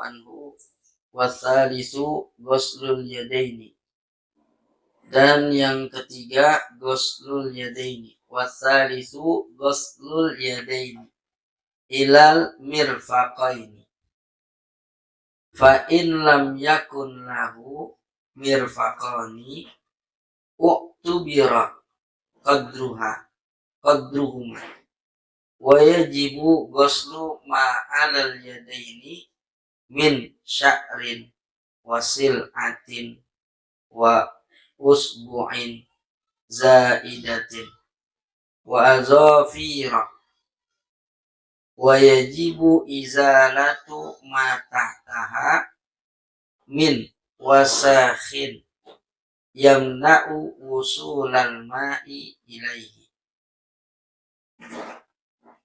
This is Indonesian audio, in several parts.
anhu. Watsalisu ghuslul yadaini. Dan yang ketiga ghuslul yadaini. Watsalisu ghuslul yadaini ilal mirfaqaini. Fa in lam yakun lahu mirfaqani u'tubira qadruhuma wa yajibu ghuslu ma 'alal yadaini min sya'rin wa sil'atin wa usbu'in zaidatin wa azafira wa yajibu izalatu ma tahtaha min wasakhin yamna'u wusulal ma'i ilaihi.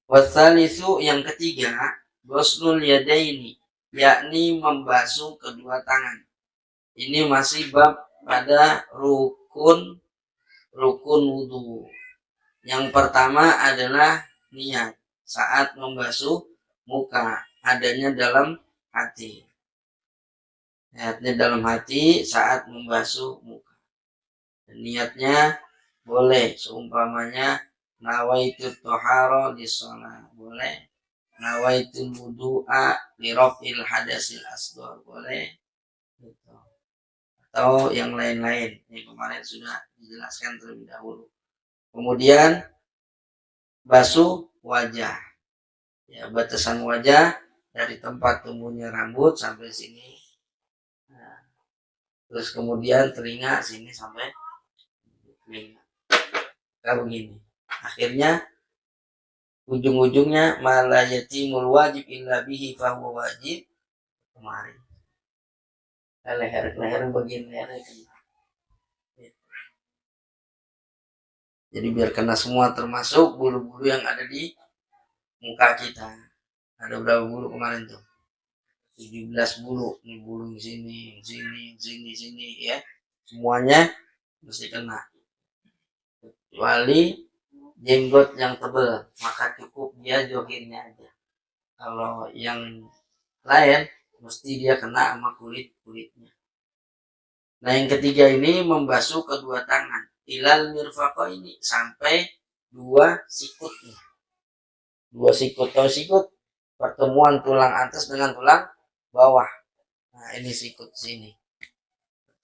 Watsalisu yang ketiga ghuslul yadaini, yakni membasuh kedua tangan. Ini masih bab pada rukun wudu. Yang pertama adalah niat saat membasuh muka, adanya dalam hati. Niatnya dalam hati saat membasuh muka. Dan niatnya boleh seumpamanya nawaitu toharo di sholat, boleh. Nawaitu wudu'a li raf'il hadasil asghar, boleh. Gitu. Atau yang lain-lain. Ini kemarin sudah dijelaskan terlebih dahulu. Kemudian basuh wajah. Ya, batasan wajah dari tempat tumbuhnya rambut sampai sini. Nah, terus kemudian telinga sini sampai telinga. Kalau begini. Akhirnya ujung-ujungnya mala yatimul wajib illa bihi fahuwa wajib. Kemarin leher bagian leher kena. Jadi biar kena semua, termasuk bulu-bulu yang ada di muka kita. Ada berapa bulu kemarin tuh? 17 bulu. Ini bulu sini ya. Semuanya mesti kena. Kecuali jenggot yang tebal, maka cukup dia jogetnya aja. Kalau yang lain mesti dia kena sama kulitnya. Nah, yang ketiga ini membasuh kedua tangan ilal mirfaqaini, sampai dua sikutnya. Dua sikut, tahu sikut? Pertemuan tulang atas dengan tulang bawah. Nah, ini sikut sini.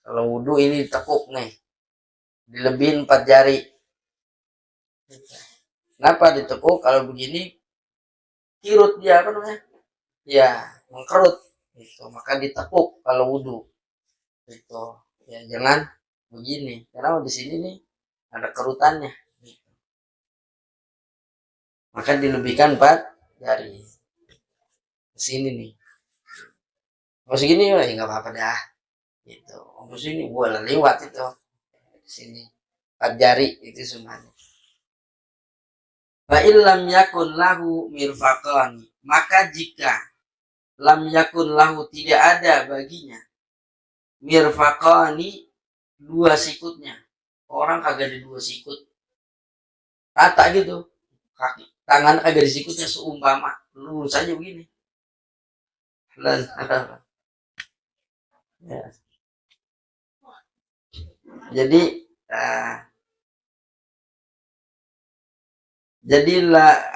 Kalau wudu ini tekuk nih, dilebihin 4 jari. Kenapa ditekuk? Kalau begini kirut dia, apa namanya? Ya, mengkerut. Gitu. Maka ditekuk kalau wudu. Gitu. Ya, jangan begini. Karena di sini nih ada kerutannya. Gitu. Maka dilebihkan 4 jari. Ke sini nih. Kalau segini ya nggak apa-apa dah. Gitu. Ke sini boleh lewat itu. Di sini 4 jari itu semuanya. Fa illam yakun lahu mirfaqani, maka jika lam yakun lahu tidak ada baginya mirfaqani, 2 sikutnya. Orang kagak ada 2 sikut. Rata gitu. Kaki, tangan kagak ada sikutnya, seumpama lurus aja begini. Ya. Jadi jadilah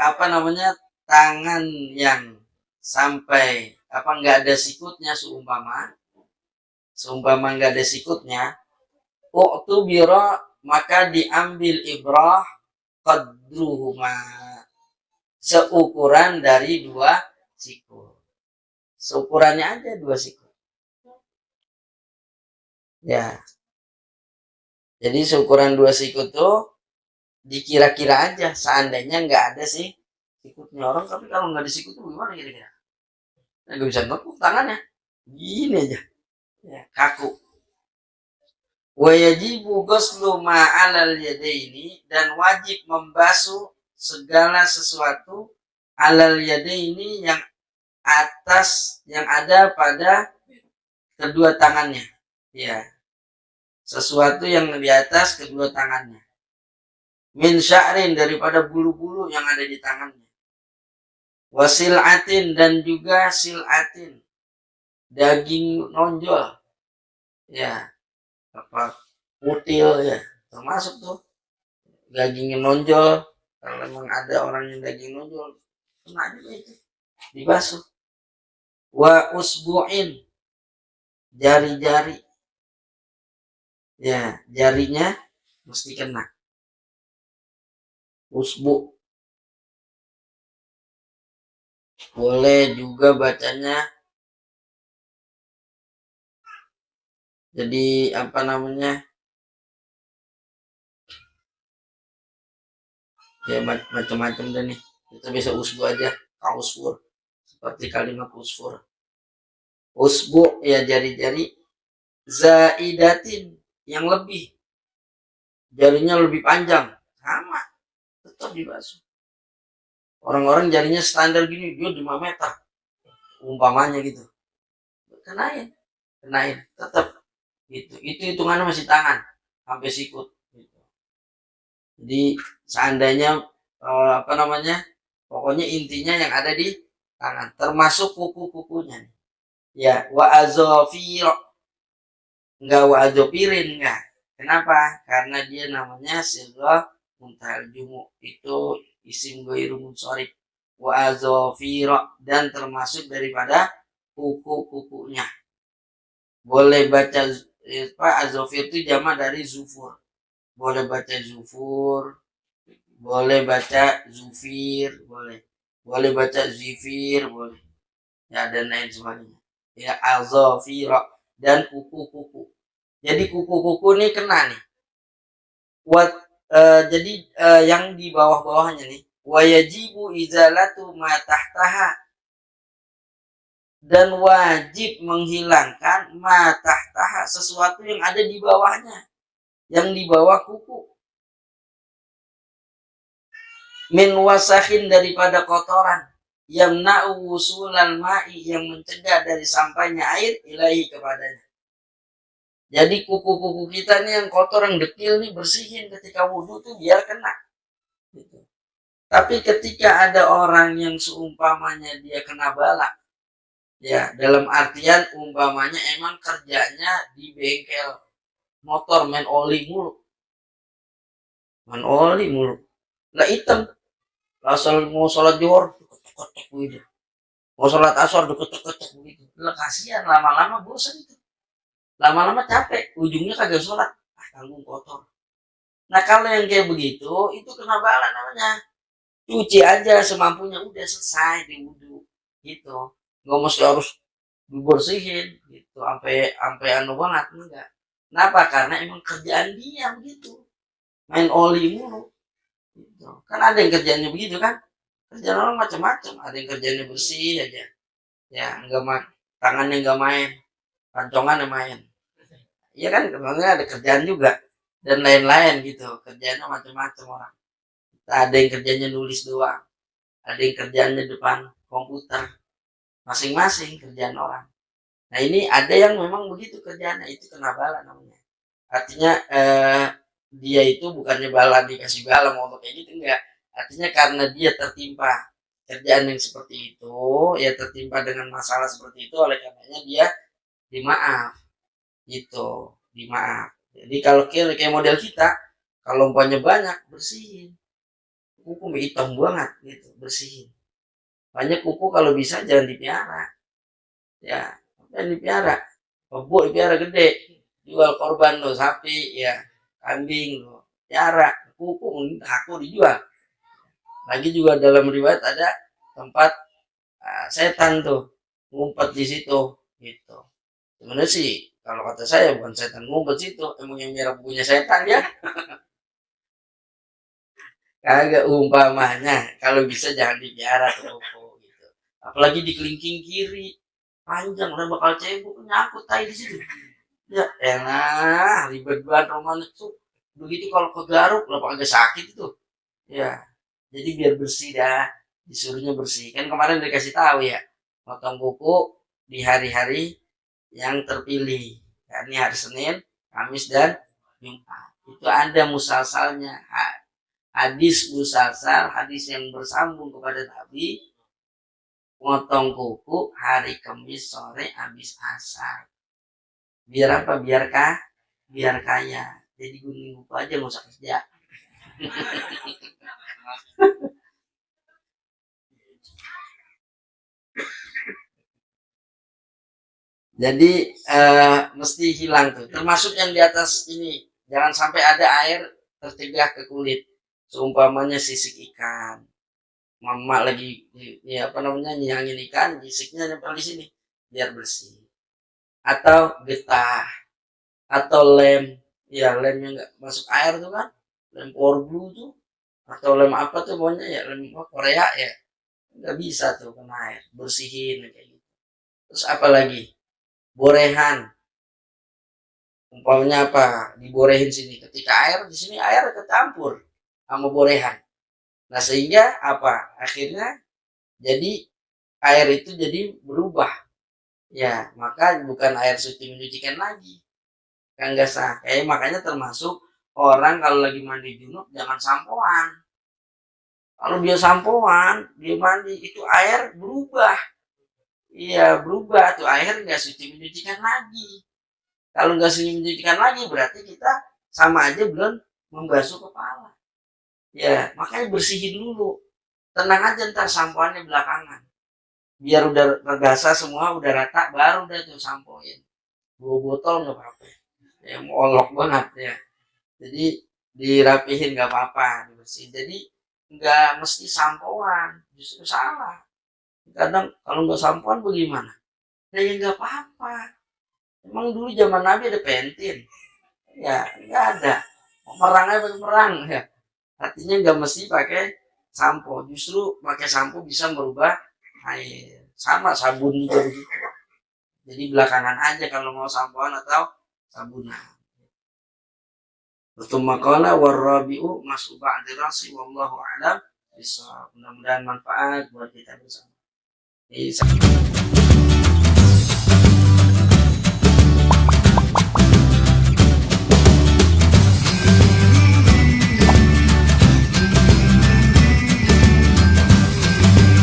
tangan yang sampai nggak ada sikutnya, seumpama nggak ada sikutnya, u'tubira, maka diambil ibrah qadruhuma, seukuran dari 2 sikut. Seukurannya aja 2 sikut. Ya. Jadi seukuran 2 sikut tuh dikira-kira aja, seandainya nggak ada sih sikutnya. Orang tapi kalau nggak ada sikut tuh gimana kira-kira? Nggak bisa nekuk tangannya, gini aja ya, kaku. Wa yajibu ghuslu ma 'alal yadaini, dan wajib membasuh segala sesuatu 'alal yadaini, yang atas, yang ada pada kedua tangannya. Ya, sesuatu yang di atas kedua tangannya. Min sya'rin, daripada bulu-bulu yang ada di tangannya. Wasil'atin, dan juga sil'atin, daging nonjol, ya apa kutil ya, termasuk tuh dagingnya nonjol. Kalau memang ada orang yang daging nonjol, kena juga itu, dibasuh. Wa usbu'in, jari-jari, ya jarinya mesti kena. Usbu, boleh juga bacanya jadi apa namanya, ya macam-macam deh nih, kita bisa usbu aja, kausfur, seperti kalimat usfur. Usbu ya jari-jari, zaidatin yang lebih, jarinya lebih panjang, sama tetap dibasuh. Orang-orang jarinya standar gini, dia 5 meter umpamanya gitu, kenain tetap gitu. Itu hitungannya masih tangan sampai sikut gitu. Jadi seandainya apa namanya, pokoknya intinya yang ada di tangan, termasuk kuku-kukunya. Ya, wa azofir, enggak wa azofirin, enggak. Kenapa? Karena dia namanya sirgah muntahal jumu, itu isim ghairu munsharif. Wa azofir, dan termasuk daripada kuku-kukunya. Boleh baca apa, azofir itu jamak dari zufur. Boleh baca zufur, boleh baca zufir, boleh baca zifir, boleh, ya dan lain sebagainya. Ya azofir dan kuku-kuku. Jadi kuku-kuku ini kena nih. Jadi yang di bawah-bawahnya nih, wayajibu izalatu ma tahtaha, dan wajib menghilangkan ma tahtaha, sesuatu yang ada di bawahnya, yang di bawah kuku. Min wasahin, daripada kotoran, yamna'u wusulal ma'i, yang mencegah dari sampainya air ilahi kepadanya. Jadi kuku-kuku kita nih yang kotor, yang dekil nih, bersihin ketika wudhu tuh biar kena gitu. Tapi ketika ada orang yang seumpamanya dia kena bala, ya dalam artian umpamanya emang kerjanya di bengkel motor, main oli mulu, lah hitam, asal mau sholat johor diketok gitu, mau sholat asar diketok gitu, lah kasihan, lama-lama bosan itu, lama-lama capek, ujungnya kagak sholat, tanggung kotor. Nah kalau yang kayak begitu itu kena bala namanya. Cuci aja semampunya, udah selesai di wudhu gitu, nggak mesti harus dibersihin gitu sampai anu banget, enggak. Kenapa? Karena emang kerjaan dia begitu, main oli mulu gitu. Kan ada yang kerjanya begitu kan, kerjaan orang macam-macam, ada yang kerjanya bersih aja, ya enggak tangannya enggak main, rancongannya main, iya kan, sebenarnya ada kerjaan juga dan lain-lain gitu, kerjanya macam-macam orang. Ada yang kerjanya nulis doang, ada yang kerjanya depan komputer, masing-masing kerjaan orang. Nah ini ada yang memang begitu kerjaannya, itu kena bala namanya. Artinya dia itu bukannya bala dikasih bala mau kayak gitu, enggak. Artinya karena dia tertimpa kerjaan yang seperti itu, ya tertimpa dengan masalah seperti itu, oleh karenanya dia dimaaf gitu, dimaaf. Jadi kalau kayak model kita, kalau umpamanya banyak, bersihin. Kuku hitam banget gitu, bersihin. Banyak kuku kalau bisa jangan dipiara, ya jangan dipiara. Kebo dipiara gede, jual korban lo, sapi ya, kambing lo, piara. Kuku aku dijual. Lagi juga dalam riwayat ada tempat setan tuh ngumpet di situ gitu. Sebenarnya sih kalau kata saya bukan setan ngumpet situ, emang yang merah punya setan ya. Kagak, umpamanya kalau bisa jangan dipiara kuku gitu. Apalagi di kelingking kiri panjang, udah bakal cebok, nyangkut tai di situ. Ya elah, ribet banget roman itu. Begitu kalau kegaruk lah agak sakit itu. Ya, jadi biar bersih dah, disuruhnya bersih. Kan kemarin dikasih tahu ya, potong kuku di hari-hari yang terpilih. Ya, ini hari Senin, Kamis dan Jumat. Itu ada musalsalnya. Hadis musalsal, hadis yang bersambung kepada Nabi. Motong kuku hari Kamis sore habis asar. Biar apa? Biar kaya. Jadi gunting kuku aja nggak usah kerja. Jadi mesti hilang tuh. Termasuk yang di atas ini. Jangan sampai ada air tercegah ke kulit. Seumpamanya sisik ikan. Mama lagi ya apa namanya nyangin ikan, sisiknya nempel di sini biar bersih. Atau getah, atau lem. Ya lem yang nggak masuk air tuh kan, lem power blue tuh, atau lem apa tuh pokoknya ya lem Korea ya, nggak bisa tuh kena air, bersihin kayak gitu. Terus apa lagi? Borehan. Umpamanya apa? Diborehin sini. Ketika air di sini air kecampur sama borehan. Nah sehingga apa? Akhirnya jadi air itu jadi berubah. Ya maka bukan air suci menyucikan lagi. Kan nggak sah. Makanya termasuk orang kalau lagi mandi junub jangan sampoan. Kalau dia sampoan, dia mandi itu air berubah. Iya berubah tuh air nggak suci menyucikan lagi. Kalau nggak suci menyucikan lagi berarti kita sama aja belum membasuh kepala. Ya makanya bersihin dulu. Tenang aja ntar sampoannya belakangan. Biar udah terbiasa semua udah rata baru udah tuh sampoin. 2 botol nggak apa-apa. Ya molok banget ya. Jadi dirapihin nggak apa-apa, dibersihin. Jadi nggak mesti sampoan, justru salah. Kadang kalau nggak sampoan bagaimana? Ya nggak apa-apa. Emang dulu zaman Nabi ada pentin? Ya nggak ada. Merangnya pakai merang ya. Artinya nggak mesti pakai sampo. Justru pakai sampo bisa merubah air. Sama sabun juga begitu. Jadi belakangan aja kalau mau sampoan atau sabunan. Maqala warabi'u mas'u ba'di rasi wallahu a'lam. Mudah-mudahan manfaat buat kita bersama.